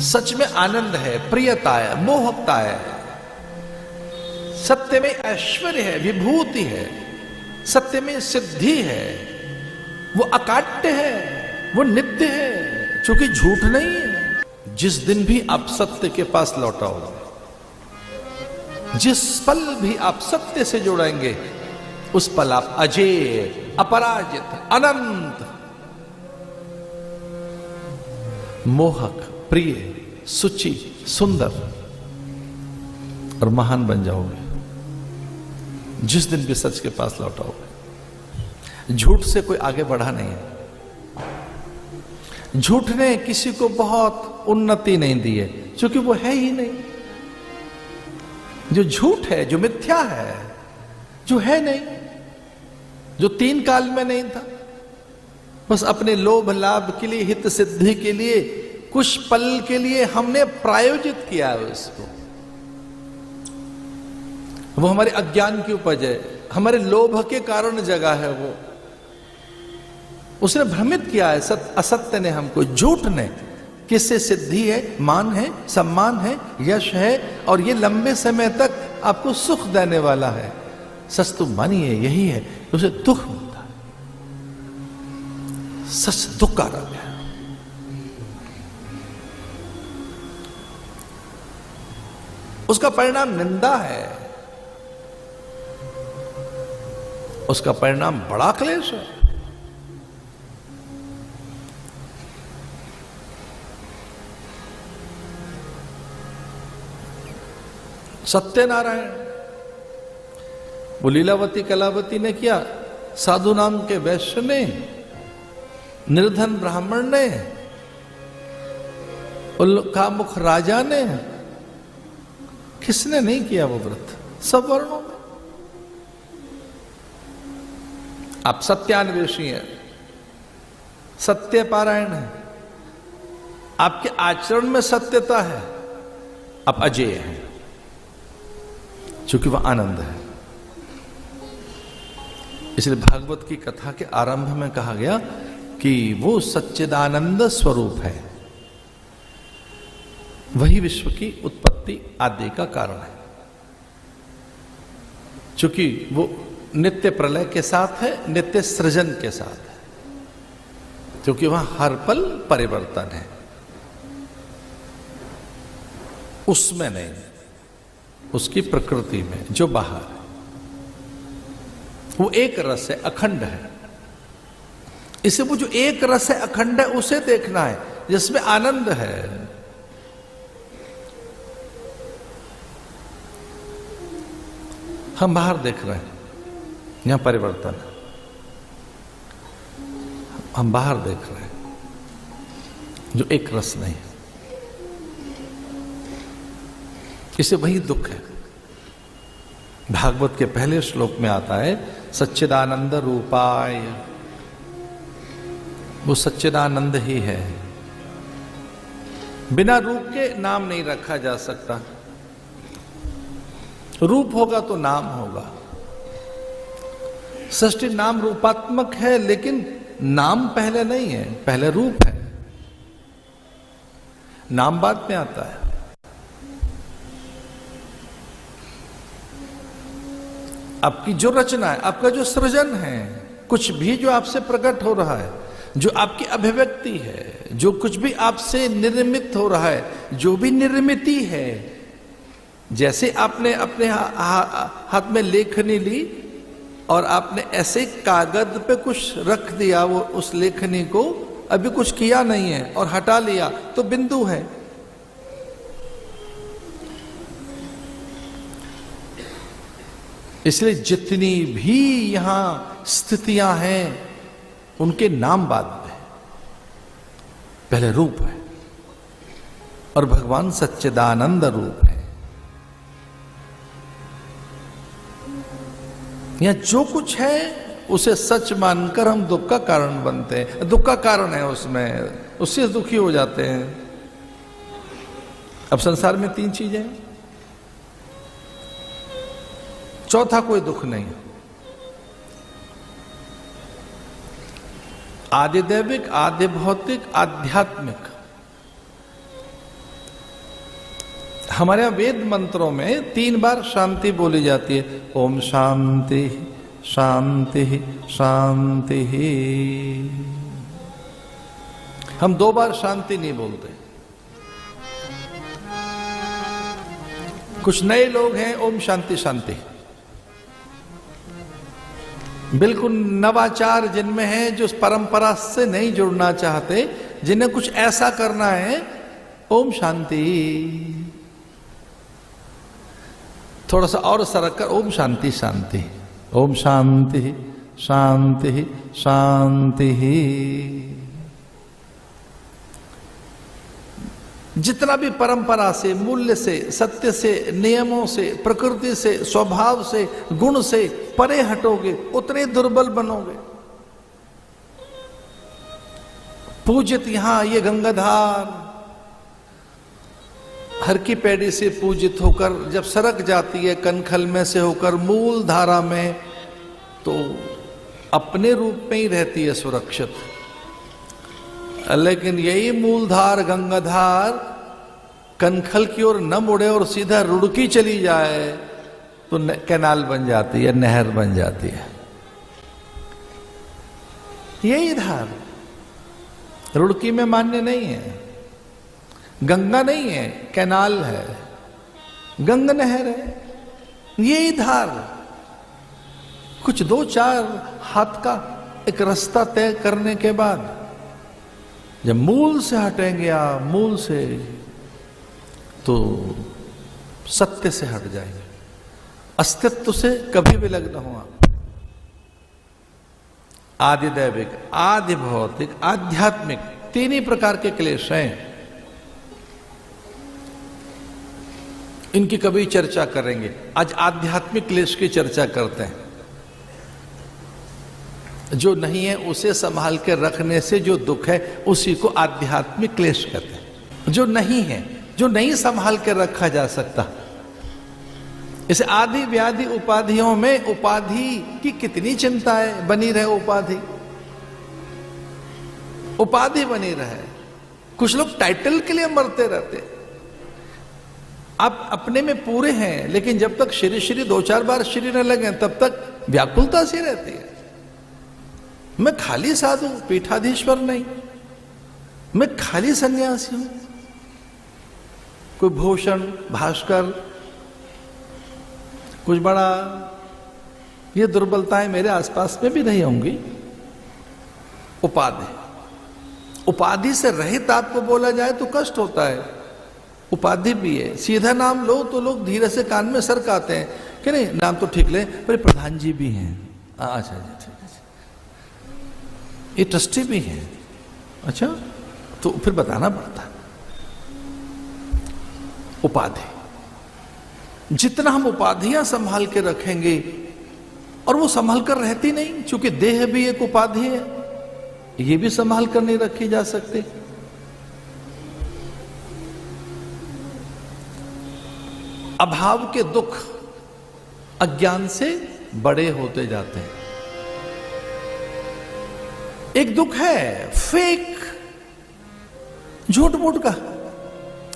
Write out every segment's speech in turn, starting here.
सच में आनंद है, प्रियता है, मोहकता है, सत्य में ऐश्वर्य है, विभूति है, सत्य में सिद्धि है, वो अकाट्य है, वो नित्य है, क्योंकि झूठ नहीं है। जिस दिन भी आप सत्य के पास लौटाओगे, जिस पल भी आप सत्य से जुड़ेंगे, उस पल आप अजेय, अपराजित, अनंत, मोहक, प्रिय, सुचि, सुंदर और महान बन जाओगे। जिस दिन भी सच के पास लौटाओगे। झूठ से कोई आगे बढ़ा नहीं है। झूठ ने किसी को बहुत उन्नति नहीं दी है, क्योंकि वो है ही नहीं। जो झूठ है, जो मिथ्या है, जो है नहीं, जो तीन काल में नहीं था, बस अपने लोभ लाभ के लिए, हित सिद्धि के लिए, कुछ पल के लिए हमने प्रायोजित किया है उसको। वो हमारे अज्ञान की उपज है, हमारे लोभ के कारण जगा है वो। उसने भ्रमित किया है, असत्य ने हमको, झूठ ने। किससे सिद्धि है, मान है, सम्मान है, यश है, और ये लंबे समय तक आपको सुख देने वाला है। सच तो मानिए यही है, उसे दुख मिलता है। सच दुख कारक है। उसका परिणाम निंदा है, उसका परिणाम बड़ा क्लेश है। सत्यनारायण, वो लीलावती कलावती ने किया, साधु नाम के वैश्य ने, निर्धन ब्राह्मण ने, उल्कामुख राजा ने, किसने नहीं किया वो व्रत? सब वर्णों में। आप सत्यान्वेषी हैं, सत्य पारायण है, आपके आचरण में सत्यता है, आप अजेय हैं, क्योंकि वह आनंद है। इसलिए भागवत की कथा के आरंभ में कहा गया कि वो सच्चिदानंद स्वरूप है, वही विश्व की उत्पत्ति आदि का कारण है। क्योंकि वो नित्य प्रलय के साथ है, नित्य सृजन के साथ है, क्योंकि वहां हर पल परिवर्तन है। उसमें नहीं, उसकी प्रकृति में जो बाहर है, वो एक रस है, अखंड है। इसे वो जो एक रस है, अखंड है, उसे देखना है, जिसमें आनंद है। हम बाहर देख रहे हैं, यहां परिवर्तन है। हम बाहर देख रहे हैं, जो एक रस नहीं है। इसे वही दुख है। भागवत के पहले श्लोक में आता है, सच्चिदानंद रूपाय। वो सच्चिदानंद ही है। बिना रूप के नाम नहीं रखा जा सकता। रूप होगा तो नाम होगा। सृष्टि नाम रूपात्मक है, लेकिन नाम पहले नहीं है, पहले रूप है। नाम बाद में आता है। आपकी जो रचना है, आपका जो सृजन है, कुछ भी जो आपसे प्रकट हो रहा है, जो आपकी अभिव्यक्ति है, जो कुछ भी आपसे निर्मित हो रहा है, जो भी निर्मिति है, जैसे आपने अपने हाथ में लेखनी ली और आपने ऐसे कागज पे कुछ रख दिया, वो उस लेखनी को अभी कुछ किया नहीं है और हटा लिया, तो बिंदु है। इसलिए जितनी भी यहां स्थितियां हैं, उनके नाम बाद में, पहले रूप है, और भगवान सच्चिदानंद रूप है। यहां जो कुछ है उसे सच मानकर हम दुख का कारण बनते हैं। दुख का कारण है उसमें, उससे दुखी हो जाते हैं। अब संसार में तीन चीजें हैं, चौथा कोई दुख नहीं। आदि दैविक, आदि भौतिक, आध्यात्मिक। हमारे यहाँ वेद मंत्रों में 3 बार शांति बोली जाती है। ओम शांति शांति शांति। हम 2 बार शांति नहीं बोलते। कुछ नए लोग हैं, ओम शांति शांति। बिल्कुल नवाचार जिनमें है, जो परंपरा से नहीं जुड़ना चाहते, जिन्हें कुछ ऐसा करना है, ओम शांति। थोड़ा सा और सरक कर ओम शांति शांति। ओम शांति शांति शांति। जितना भी परंपरा से, मूल्य से, सत्य से, नियमों से, प्रकृति से, स्वभाव से, गुण से परे हटोगे, उतने दुर्बल बनोगे। पूजित यहां ये गंगाधार हर की पैड़ी से पूजित होकर जब सरक जाती है कनखल में से होकर मूल धारा में, तो अपने रूप में ही रहती है सुरक्षित। लेकिन यही मूलधार गंगाधार कनखल की ओर न मुड़े और सीधा रुड़की चली जाए तो कैनाल बन जाती है, नहर बन जाती है। यही धार रुड़की में मान्य नहीं है, गंगा नहीं है, कैनाल है, गंगा नहर है। यही धार कुछ 2-4 हाथ का एक रास्ता तय करने के बाद जब मूल से हटेंगे आप, मूल से, तो सत्य से हट जाएंगे, अस्तित्व से कभी भी लग्न हो आप। आदि दैविक, आदि भौतिक, आध्यात्मिक, 3 ही प्रकार के क्लेश हैं। इनकी कभी चर्चा करेंगे। आज आध्यात्मिक क्लेश की चर्चा करते हैं। जो नहीं है उसे संभाल के रखने से जो दुख है उसी को आध्यात्मिक क्लेश कहते हैं। जो नहीं है, जो नहीं संभाल के रखा जा सकता, इसे आदि व्याधि उपाधियों में उपाधि की कितनी चिंता है, बनी रहे उपाधि, उपाधि बनी रहे। कुछ लोग टाइटल के लिए मरते रहते। आप अपने में पूरे हैं, लेकिन जब तक श्री श्री 2-4 बार श्री न लगे तब तक व्याकुलता सी रहती है। मैं खाली साधु, पीठाधीश्वर नहीं, मैं खाली सन्यासी हूं। कोई भूषण, भास्कर, कुछ बड़ा, ये दुर्बलताएं मेरे आसपास में भी नहीं होंगी। उपाधि, उपाधि से रहित आपको बोला जाए तो कष्ट होता है। उपाधि भी है। सीधा नाम लो तो लोग धीरे से कान में सरकाते हैं कि नहीं, नाम तो ठीक ले, पर प्रधान जी भी हैं, अच्छा जी ठीक है, ये ट्रस्टी भी हैं, अच्छा, तो फिर बताना पड़ता है। उपाधि, जितना हम उपाधियां संभाल के रखेंगे, और वो संभाल कर रहती नहीं, क्योंकि देह भी एक उपाधि है, ये भी संभाल कर नहीं रखी जा सकती। अभाव के दुख अज्ञान से बड़े होते जाते हैं। एक दुख है फेक, झूठ मूठ का,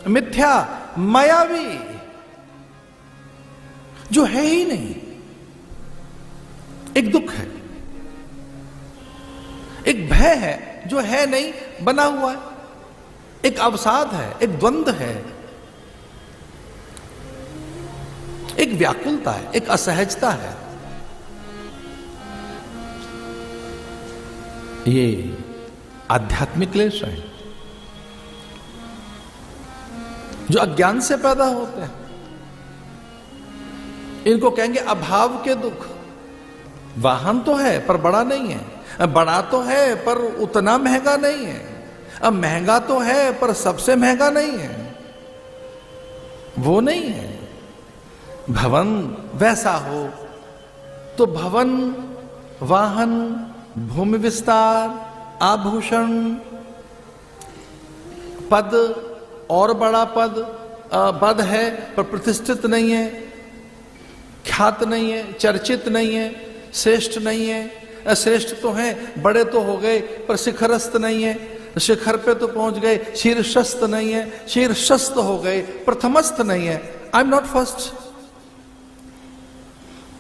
मिथ्या, मायावी, जो है ही नहीं। एक दुख है, एक भय है जो है नहीं, बना हुआ है, एक अवसाद है, एक द्वंद्व है, एक व्याकुलता है, एक असहजता है। ये आध्यात्मिक क्लेश है जो अज्ञान से पैदा होते हैं। इनको कहेंगे अभाव के दुख। वाहन तो है पर बड़ा नहीं है, बड़ा तो है पर उतना महंगा नहीं है, अब महंगा तो है पर सबसे महंगा नहीं है, वो नहीं है। भवन वैसा हो तो भवन, वाहन, भूमि विस्तार, आभूषण, पद, और बड़ा पद है पर प्रतिष्ठित नहीं है, ख्यात नहीं है, चर्चित नहीं है, श्रेष्ठ नहीं है। श्रेष्ठ तो हैं, बड़े तो हो गए पर शिखरस्थ नहीं है, शिखर पे तो पहुंच गए, शीर्षस्थ नहीं है, शीर्षस्थ हो गए, प्रथमस्थ नहीं है। I am not first.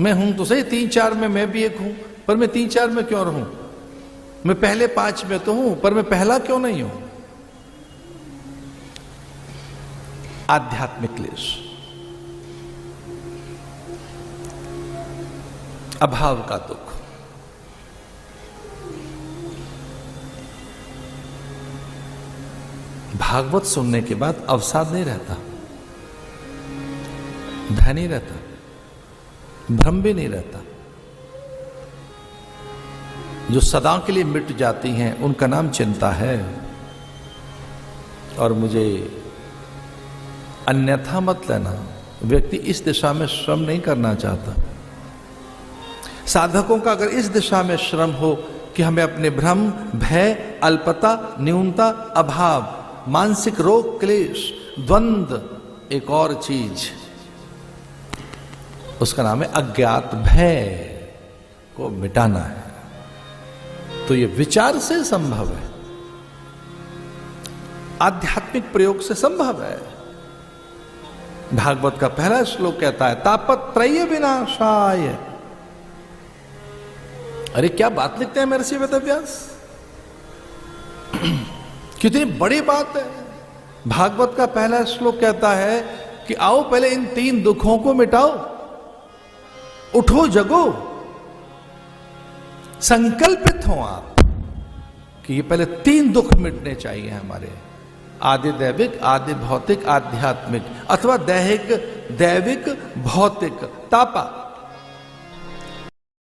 मैं हूं तो सही 3-4 में, मैं भी एक हूं, पर मैं 3-4 में क्यों रहूं? मैं पहले 5 में तो हूं, पर मैं पहला क्यों नहीं हूं? आध्यात्मिक क्लेश, अभाव का दुख। भागवत सुनने के बाद अवसाद नहीं रहता, भय नहीं रहता, भ्रम भी नहीं रहता। जो सदा के लिए मिट जाती हैं उनका नाम चिंता है। और मुझे अन्यथा मत लेना, व्यक्ति इस दिशा में श्रम नहीं करना चाहता। साधकों का अगर इस दिशा में श्रम हो कि हमें अपने भ्रम, भय, अल्पता, न्यूनता, अभाव, मानसिक रोग, क्लेश, द्वंद्व, एक और चीज उसका नाम है अज्ञात भय को मिटाना है, तो यह विचार से संभव है, आध्यात्मिक प्रयोग से संभव है। भागवत का पहला श्लोक कहता है तापत्रय विनाशाय। अरे क्या बात लिखते हैं महर्षि वेदव्यास, कितनी बड़ी बात है। भागवत का पहला श्लोक कहता है कि आओ पहले इन 3 दुखों को मिटाओ, उठो जगो, संकल्पित हो आप कि ये पहले 3 दुख मिटने चाहिए हमारे, आदि दैविक, आदि भौतिक, आध्यात्मिक, अथवा दैहिक, दैविक, भौतिक, तापा।